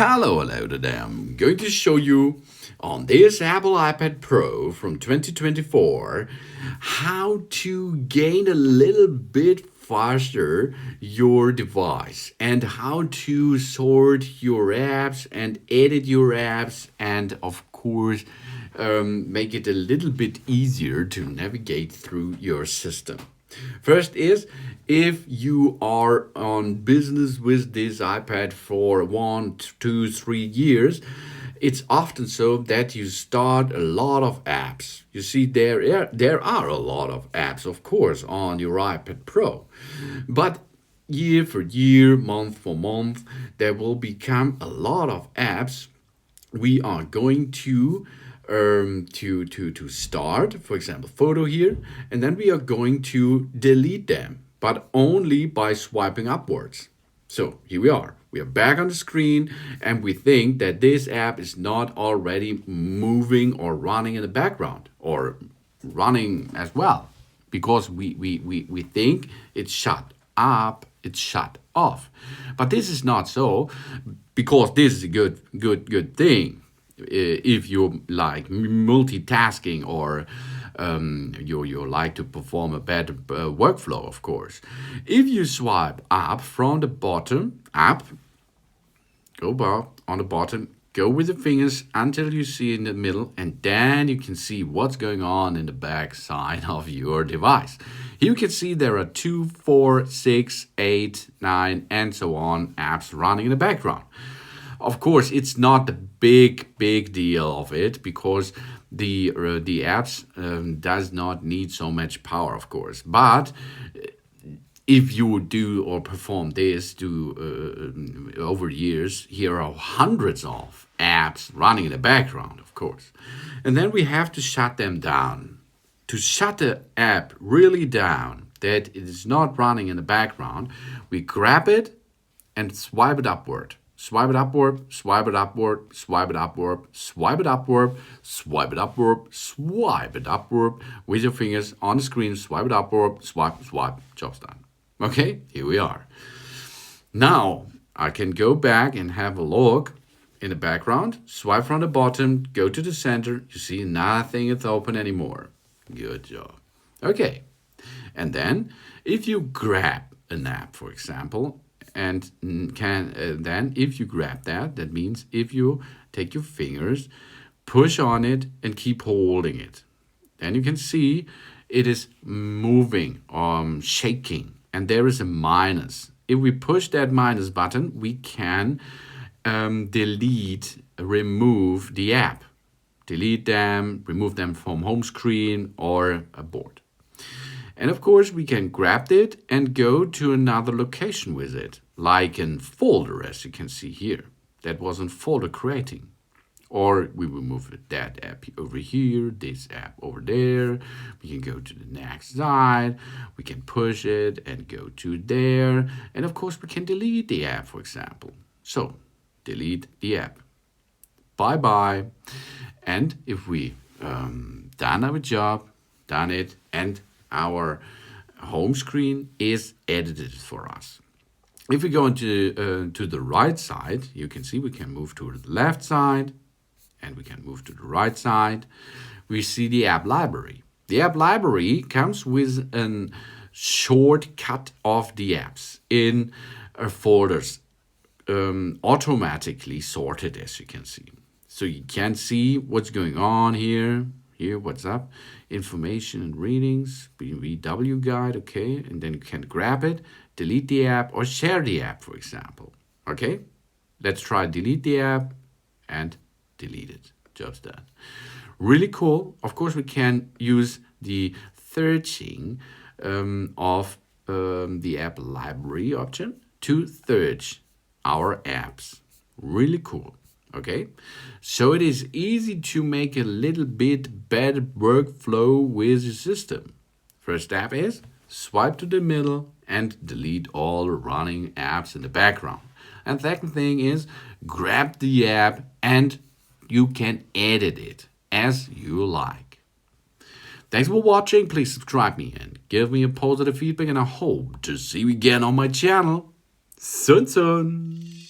Hello today. I'm going to show you on this Apple iPad Pro from 2024 how to gain a little bit faster your device and how to sort your apps and edit your apps and of course make it a little bit easier to navigate through your system. First is, if you are on business with this iPad for 1, 2, 3 years, it's often so that you start a lot of apps. You see, there are a lot of apps, of course, on your iPad Pro. But year for year, month for month, there will become a lot of apps we are going to start, for example, photo here, and then we are going to delete them, but only by swiping upwards. So here we are back on the screen, and we think that this app is not already moving or running in the background or running as well, because we think it's shut up, it's shut off. But this is not so, because this is a good thing. If you like multitasking or you like to perform a better workflow, of course. If you swipe up from the bottom, up, go up on the bottom, go with the fingers until you see in the middle, and then you can see what's going on in the back side of your device. Here you can see there are 2, 4, 6, 8, 9, and so on apps running in the background. Of course, it's not the big deal of it, because the apps does not need so much power, of course. But if you do or perform this over years, here are hundreds of apps running in the background, of course. And then we have to shut them down. To shut the app really down, that it is not running in the background, we grab it and swipe it upward. Swipe it upward, swipe it upward, swipe it upward, swipe it upward, swipe it upward, swipe it upward with your fingers on the screen. Swipe it upward, swipe, swipe, job's done. Okay, here we are. Now I can go back and have a look in the background. Swipe from the bottom, go to the center. You see nothing is open anymore. Good job. Okay, and then if you grab an app, for example, and then if you grab that means if you take your fingers, push on it and keep holding it, then you can see it is moving, shaking, and there is a minus. If we push that minus button, we can remove the app, delete them, remove them from home screen or a board. And of course, we can grab it and go to another location with it, like in folder, as you can see here. That was in folder creating. Or we will move that app over here, this app over there. We can go to the next side. We can push it and go to there. And of course, we can delete the app, for example. So, delete the app. Bye-bye. And if we done our job, done it, and our home screen is edited for us. If we go into to the right side, you can see we can move to the left side and we can move to the right side. We see the app library. The app library comes with a shortcut of the apps in folders, automatically sorted, as you can see. So you can see what's going on here. Here, what's up? Information and readings, VW guide, okay, and then you can grab it, delete the app, or share the app, for example. Okay, let's try delete the app and delete it. Job's done. Really cool. Of course, we can use the searching of the app library option to search our apps. Really cool. Okay, so it is easy to make a little bit better workflow with your system. First step is swipe to the middle and delete all running apps in the background. And second thing is grab the app and you can edit it as you like. Thanks for watching. Please subscribe me and give me a positive feedback, and I hope to see you again on my channel. Soon.